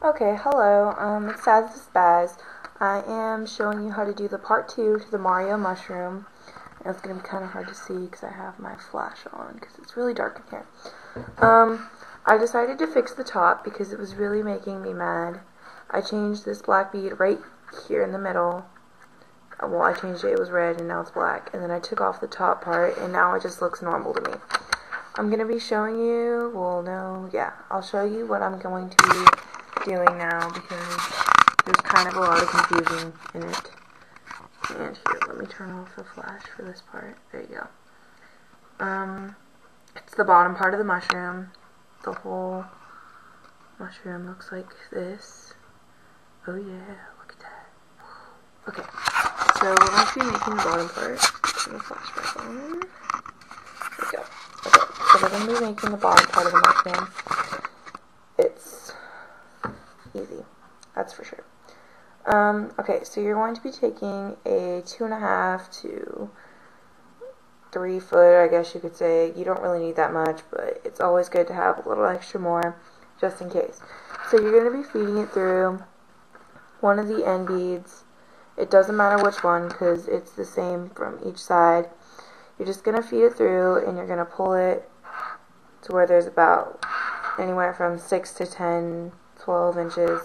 Okay, hello, it's Spaz. I am showing you how to do the part 2 to the Mario mushroom. And it's going to be kind of hard to see because I have my flash on because it's really dark in here. I decided to fix the top because it was really making me mad. I changed this black bead right here in the middle. Well, I changed it, it was red and now it's black. And then I took off the top part and now it just looks normal to me. I'm going to be showing you, I'll show you what I'm going to be doing now because there's kind of a lot of confusion in it. And here, let me turn off the flash for this part. There you go. It's the bottom part of the mushroom. The whole mushroom looks like this. Oh yeah, look at that. Okay, so we're going to be making the bottom part. Turn the flash back on. There we go. Okay, so we're going to be making the bottom part of the mushroom. It's easy, that's for sure. Okay, so you're going to be taking a 2.5 to 3 foot, I guess you could say. You don't really need that much, but it's always good to have a little extra more, just in case. So you're going to be feeding it through one of the end beads. It doesn't matter which one, because it's the same from each side. You're just going to feed it through, and you're going to pull it to where there's about anywhere from 6 to 10, 12 inches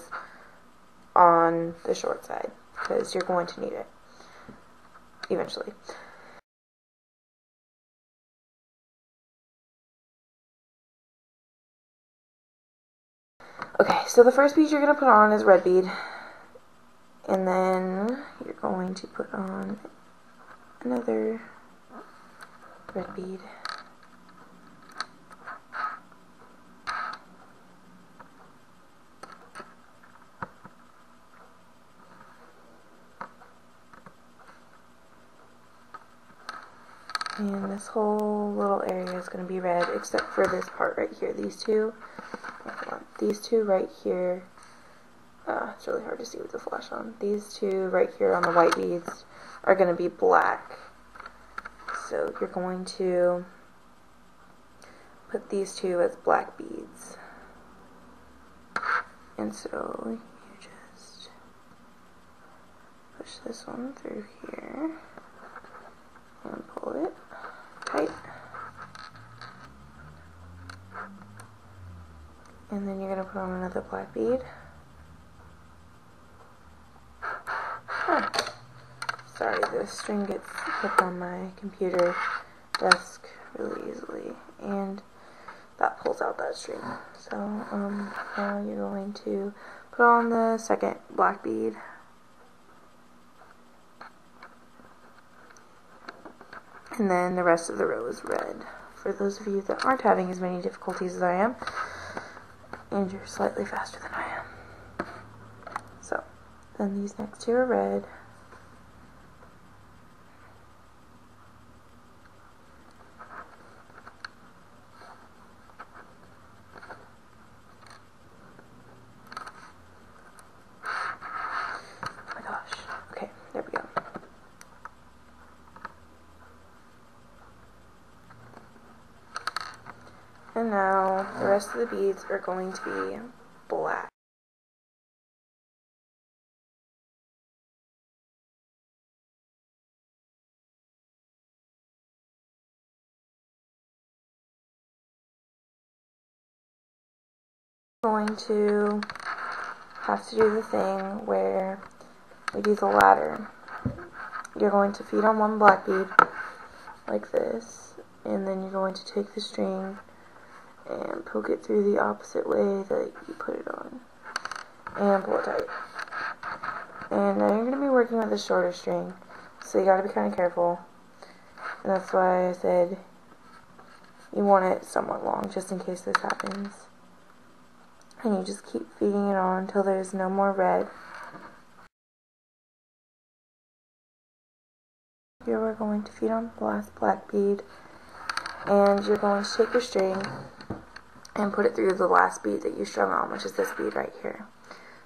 on the short side, because you're going to need it eventually. Okay, so the first bead you're going to put on is red bead, and then you're going to put on another red bead. And this whole little area is going to be red, except for this part right here. These two right here, it's really hard to see with the flash on. These two right here on the white beads are going to be black. So you're going to put these two as black beads. And so you just push this one through here and pull it tight. And then you're going to put on another black bead. Sorry, the string gets hooked on my computer desk really easily, and that pulls out that string. So now you're going to put on the second black bead. And then the rest of the row is red. For those of you that aren't having as many difficulties as I am, and you're slightly faster than I am. So, then these next two are red. Oh my gosh. Okay, there we go. And now the rest of the beads are going to be black. Going to have to do the thing where we do the ladder. You're going to feed on one black bead like this, and then you're going to take the string and poke it through the opposite way that you put it on and pull it tight. And now you're going to be working with a shorter string, so you got to be kind of careful, and that's why I said you want it somewhat long just in case this happens. And you just keep feeding it on until there's no more red. Here we're going to feed on the last black bead, and you're going to take your string and put it through the last bead that you strung on, which is this bead right here,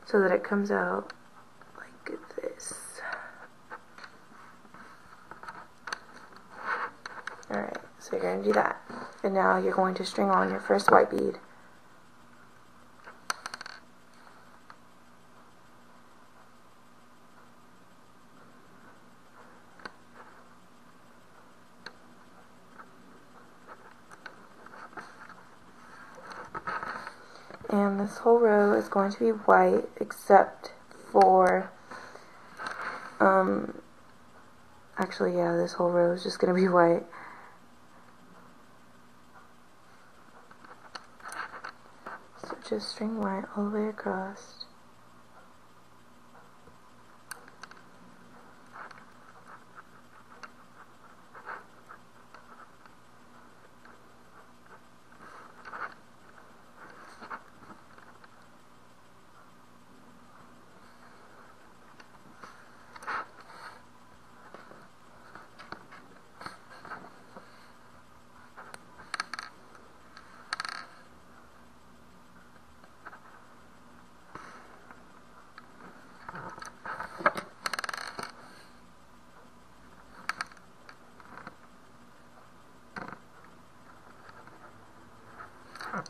so that it comes out like this. Alright, so you're going to do that. And now you're going to string on your first white bead. And this whole row is going to be white except for, actually, yeah, this whole row is just going to be white. So just string white all the way across.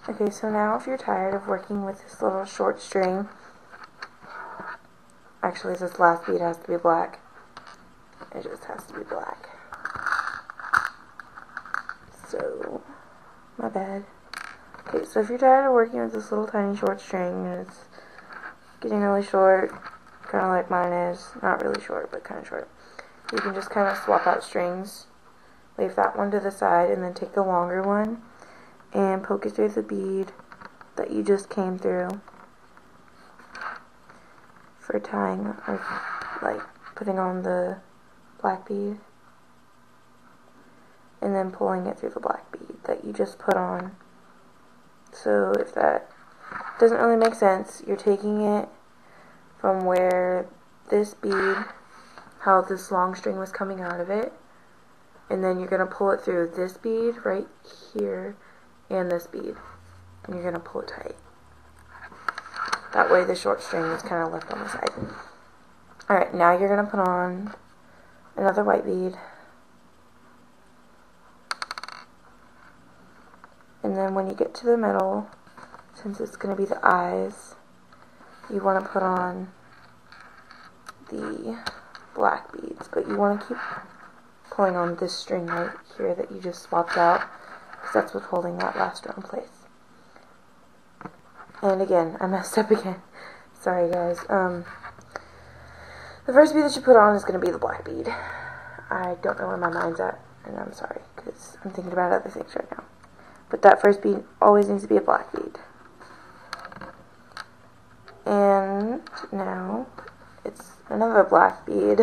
Okay, so now if you're tired of working with this little short string, actually this last bead has to be black. It just has to be black. So, my bad. Okay, so if you're tired of working with this little tiny short string and it's getting really short, kind of like mine is, not really short, but kind of short, you can just kind of swap out strings, leave that one to the side, and then take the longer one and poke it through the bead that you just came through for tying, or like putting on the black bead, and then pulling it through the black bead that you just put on. So if that doesn't really make sense, you're taking it from where this bead, how this long string was coming out of it, and then you're going to pull it through this bead right here and this bead, and you're going to pull it tight. That way the short string is kind of left on the side. Alright, now you're going to put on another white bead, and then when you get to the middle, since it's going to be the eyes, you want to put on the black beads, but you want to keep pulling on this string right here that you just swapped out, because that's what's holding that last row in place. And again, I messed up again. Sorry guys. The first bead that you put on is going to be the black bead. I don't know where my mind's at, and I'm sorry, because I'm thinking about other things right now. But that first bead always needs to be a black bead. And now it's another black bead.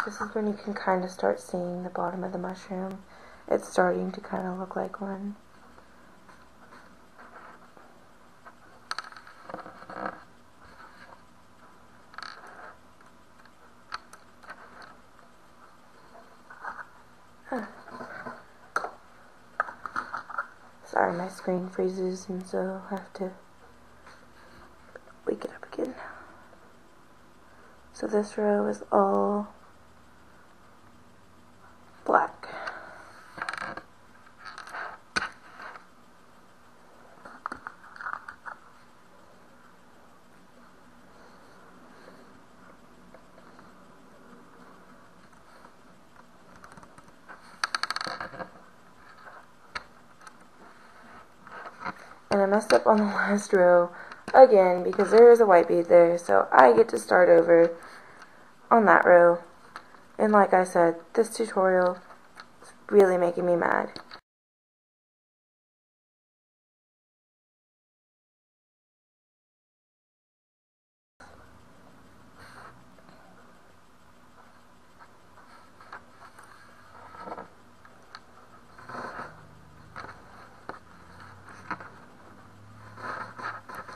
This is when you can kind of start seeing the bottom of the mushroom. It's starting to kind of look like one. Sorry, my screen freezes, and so I have to wake it up again. So this row is all black. And I messed up on the last row again because there is a white bead there, so I get to start over on that row. And like I said, this tutorial is really making me mad.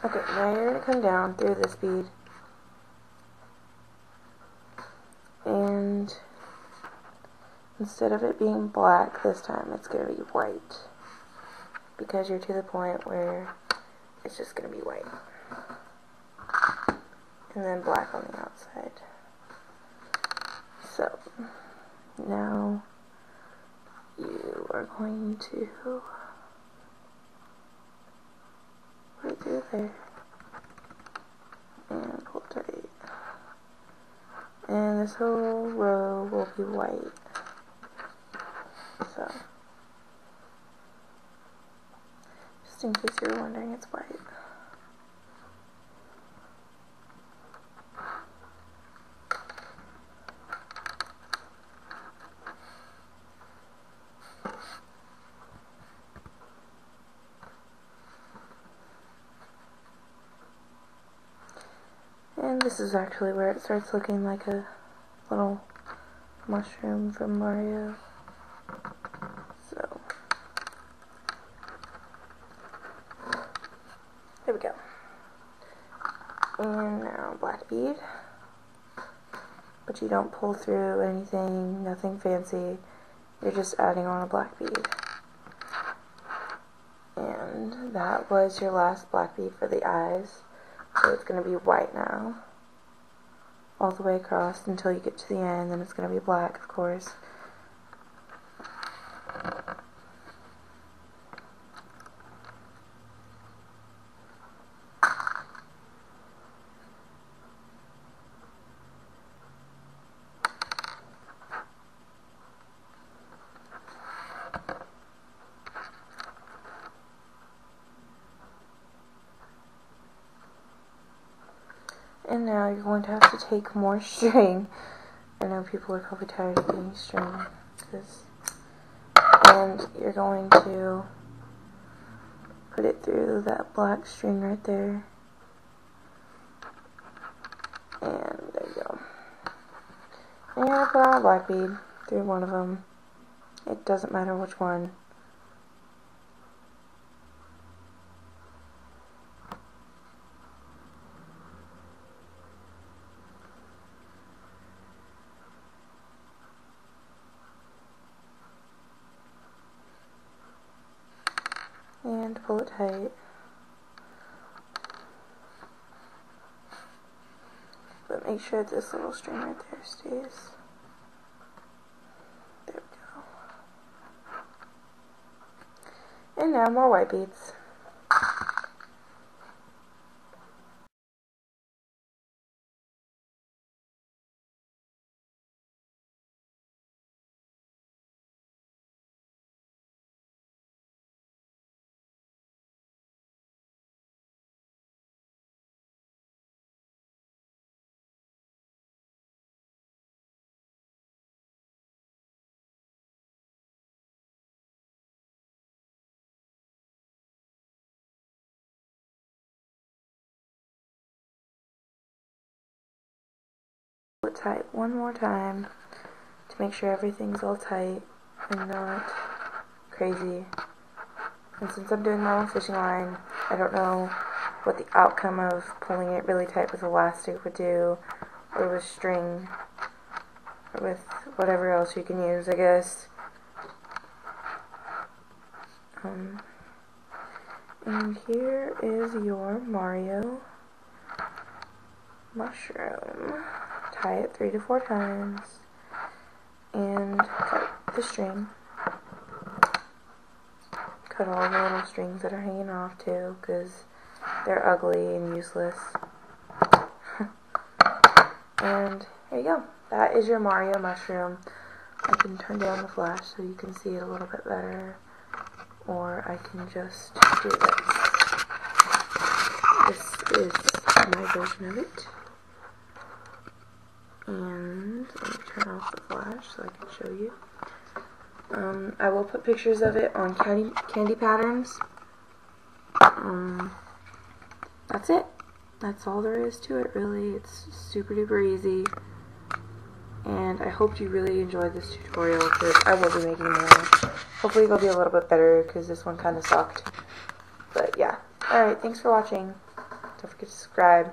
Okay, now you're going to come down through this bead, and instead of it being black this time, it's going to be white, because you're to the point where it's just going to be white, and then black on the outside. So, now you are going to right through there and pull tight, and this whole row will be white. So Just in case you were wondering, it's white. And this is actually where it starts looking like a little mushroom from Mario. So, there we go. And now black bead. But you don't pull through anything, nothing fancy. You're just adding on a black bead. And that was your last black bead for the eyes. So it's going to be white now, all the way across until you get to the end, then it's going to be black, of course. And now you're going to have to take more string. I know people are probably tired of getting string. And you're going to put it through that black string right there. And there you go. And you're going to put on a black bead through one of them. It doesn't matter which one. And pull it tight. But make sure this little string right there stays. There we go. And now more white beads. Pull it tight one more time to make sure everything's all tight and not crazy. And since I'm doing my own fishing line, I don't know what the outcome of pulling it really tight with elastic would do, or with string, or with whatever else you can use, I guess. And here is your Mario mushroom. Tie it 3 to 4 times and cut the string. Cut all the little strings that are hanging off too, because they're ugly and useless. And there you go. That is your Mario mushroom. I can turn down the flash so you can see it a little bit better, or I can just do this. This is my version of it. And let me turn off the flash so I can show you. I will put pictures of it on Kandi Patterns. That's it. That's all there is to it, really. It's super duper easy. And I hope you really enjoyed this tutorial, because I will be making more. Hopefully it'll be a little bit better, because this one kind of sucked. But yeah. Alright, thanks for watching. Don't forget to subscribe.